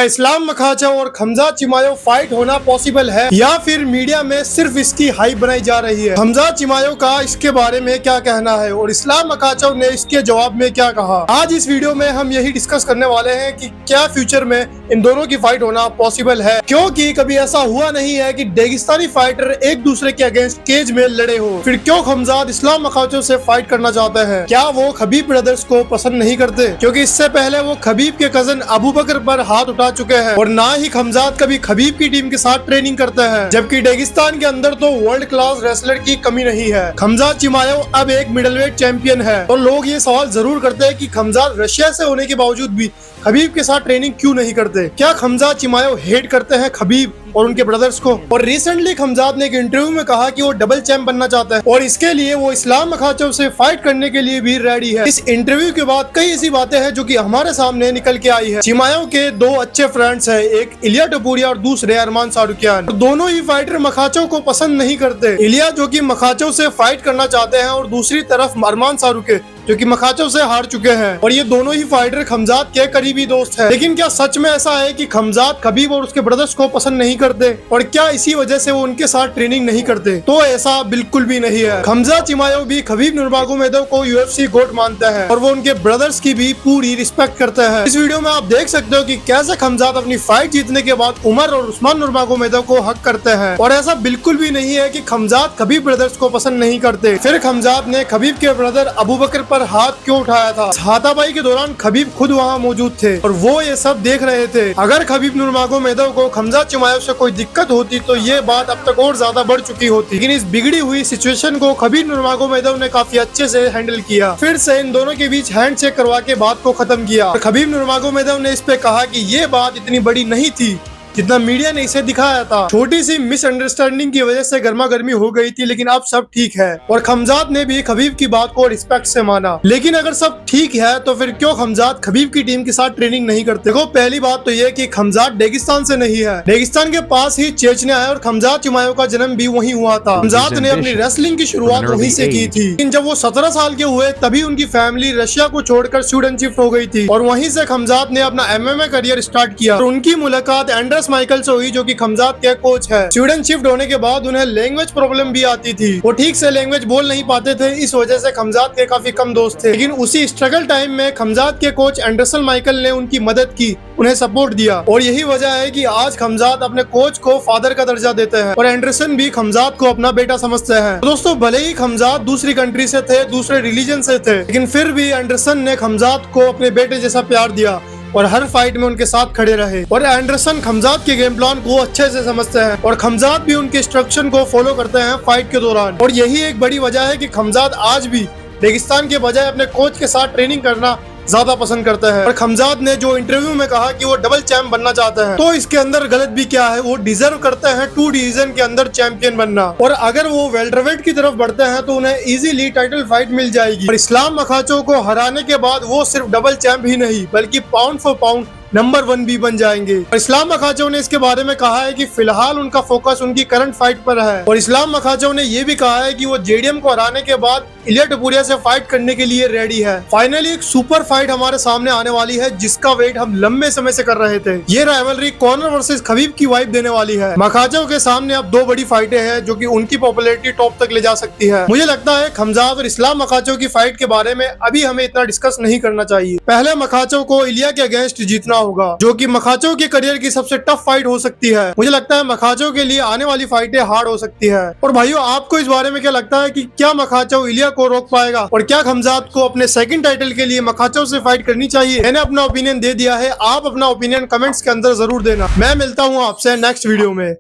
इस्लाम मखाचव और खमजात चिमायोव फाइट होना पॉसिबल है या फिर मीडिया में सिर्फ इसकी हाइप बनाई जा रही है। खमजात चिमायोव का इसके बारे में क्या कहना है और इस्लाम मखाचव ने इसके जवाब में क्या कहा, आज इस वीडियो में हम यही डिस्कस करने वाले हैं कि क्या फ्यूचर में इन दोनों की फाइट होना पॉसिबल है, क्योंकि कभी ऐसा हुआ नहीं है कि रेगिस्तानी फाइटर एक दूसरे के अगेंस्ट केज में लड़े हो। फिर क्यों खमजात इस्लाम मखाचव से फाइट करना चाहते हैं? क्या वो खबीब ब्रदर्स को पसंद नहीं करते? क्योंकि इससे पहले वो खबीब के कजन अबू बकर पर हाथ उठा चुके हैं और ना ही खमजात कभी खबीब की टीम के साथ ट्रेनिंग करते हैं, जबकि रेगिस्तान के अंदर तो वर्ल्ड क्लास रेसलर की कमी नहीं है। खमजात चिमायोव अब एक मिडलवेट चैंपियन है और लोग ये सवाल जरूर करते हैं कि खमजात रशिया से होने के बावजूद भी खबीब के साथ ट्रेनिंग क्यों नहीं करते? क्या खमजात चिमायोव हेट करते हैं खबीब और उनके ब्रदर्स को? और रिसेंटली खमजात ने एक इंटरव्यू में कहा कि वो डबल चैंप बनना चाहता है और इसके लिए वो इस्लाम मखाचव से फाइट करने के लिए भी रेडी है। इस इंटरव्यू के बाद कई ऐसी बातें हैं जो कि हमारे सामने निकल के आई है। चिमायोव के दो अच्छे फ्रेंड्स हैं, एक इलिया टपुरिया और दूसरे अरमान सारुकियान। दोनों ही फाइटर मखाचव को पसंद नहीं करते। इलिया जो कि मखाचव से फाइट करना चाहते हैं और दूसरी तरफ अरमान सारुके जो कि मखाचव से हार चुके हैं, और ये दोनों ही फाइटर खमजात के करीबी दोस्त हैं। लेकिन क्या सच में ऐसा है कि खमजात खबीब और उसके ब्रदर्स को पसंद नहीं करते और क्या इसी वजह से वो उनके साथ ट्रेनिंग नहीं करते? तो ऐसा बिल्कुल भी नहीं है। खमजात चिमायोव भी खबीब नुरमागोमेदोव को यूएफसी गोट मानता है और वो उनके ब्रदर्स की भी पूरी रिस्पेक्ट करता है। इस वीडियो में आप देख सकते हो कि कैसे खमजात अपनी फाइट जीतने के बाद उमर और उस्मान नुरमागोमेदोव को हक करते हैं, और ऐसा बिल्कुल भी नहीं है कि खमजात खबीब ब्रदर्स को पसंद नहीं करते। फिर खमजात ने खबीब के ब्रदर अबू बकर पर हाथ क्यों उठाया था? हाथापाई के दौरान खबीब खुद वहां मौजूद थे और वो ये सब देख रहे थे। अगर खबीब नुरमागोमेदोव को खमजात चिमायोव से कोई दिक्कत होती तो ये बात अब तक और ज्यादा बढ़ चुकी होती, लेकिन इस बिगड़ी हुई सिचुएशन को खबीब नुरमागोमेदोव ने काफी अच्छे से हैंडल किया। फिर से इन दोनों के बीच हैंडशेक करवा के बात को खत्म किया। खबीब नुरमागोमेदोव ने इस पे कहा कि ये बात इतनी बड़ी नहीं थी जितना मीडिया ने इसे दिखाया था। छोटी सी मिसअंडरस्टैंडिंग की वजह से गर्मा गर्मी हो गई थी, लेकिन अब सब ठीक है और खमजात ने भी खबीब की बात को रिस्पेक्ट से माना। लेकिन अगर सब ठीक है तो फिर क्यों खमजात खबीब की टीम के साथ ट्रेनिंग नहीं करते? देखो, पहली बात तो ये कि खमजात रेगिस्तान से नहीं है। रेगिस्तान के पास ही चेचन्या है और खमजात चिमायोव का जन्म भी वहीं हुआ था। खमजात ने अपनी रेसलिंग की शुरुआत वहीं से की थी, लेकिन जब वो 17 साल के हुए तभी उनकी फैमिली रशिया को छोड़कर स्वीडन शिफ्ट हो गई थी और वहीं से खमजात ने अपना MMA करियर स्टार्ट किया। और उनकी मुलाकात एंड्रेस माइकल से हुई जो कि खमजात के कोच है। स्वीडन शिफ्ट होने के बाद उन्हें लैंग्वेज प्रॉब्लम भी आती थी, वो ठीक से लैंग्वेज बोल नहीं पाते थे, इस वजह से खमजात के काफी कम दोस्त थे। लेकिन उसी स्ट्रगल टाइम में खमजात के कोच एंडरसन माइकल ने उनकी मदद की, उन्हें सपोर्ट दिया, और यही वजह है कि आज खमजात अपने कोच को फादर का दर्जा देते हैं और एंडरसन भी खमजात को अपना बेटा समझते हैं। दोस्तों, भले ही खमजात दूसरी कंट्री से थे, दूसरे रिलीजन से थे, लेकिन फिर भी एंडरसन ने खमजात को अपने बेटे जैसा प्यार दिया और हर फाइट में उनके साथ खड़े रहे। और एंडरसन खमजात के गेम प्लान को अच्छे से समझते हैं और खमजात भी उनके इंस्ट्रक्शन को फॉलो करते हैं फाइट के दौरान। और यही एक बड़ी वजह है कि खमजात आज भी रेगिस्तान के बजाय अपने कोच के साथ ट्रेनिंग करना ज्यादा पसंद करता है। और खमजात ने जो इंटरव्यू में कहा कि वो डबल चैंप बनना चाहते हैं, तो इसके अंदर गलत भी क्या है? वो डिजर्व करते हैं 2 डिवीजन के अंदर चैंपियन बनना, और अगर वो वेल्टरवेट की तरफ बढ़ते हैं तो उन्हें इजीली टाइटल फाइट मिल जाएगी। और इस्लाम मखाचव को हराने के बाद वो सिर्फ डबल चैंप ही नहीं बल्कि पाउंड फॉर पाउंड नंबर 1 भी बन जाएंगे। और इस्लाम मखाचव ने इसके बारे में कहा है कि फिलहाल उनका फोकस उनकी करंट फाइट पर है। और इस्लाम मखाचव ने यह भी कहा है कि वो जेडीएम को हराने के बाद इलिया टपुरिया से फाइट करने के लिए रेडी है। फाइनली एक सुपर फाइट हमारे सामने आने वाली है जिसका वेट हम लंबे समय से कर रहे थे। ये राइवलरी कॉनर वर्सेस खबीब की वाइब देने वाली है। मखाचव के सामने अब 2 बड़ी फाइटें हैं जो कि उनकी पॉपुलैरिटी टॉप तक ले जा सकती है। मुझे लगता है खमजात और इस्लाम मखाचव की फाइट के बारे में अभी हमें इतना डिस्कस नहीं करना चाहिए। पहले मखाचव को इलिया के अगेंस्ट जीतना होगा, जो कि मखाचव के करियर की सबसे टफ फाइट हो सकती है। मुझे लगता है मखाचव के लिए आने वाली फाइटें हार्ड हो सकती है। और भाइयों, आपको इस बारे में क्या लगता है कि क्या मखाचव इलिया को रोक पाएगा और क्या खमजात को अपने सेकंड टाइटल के लिए मखाचव से फाइट करनी चाहिए? मैंने अपना ओपिनियन दे दिया है, आप अपना ओपिनियन कमेंट्स के अंदर जरूर देना। मैं मिलता हूँ आपसे नेक्स्ट वीडियो में।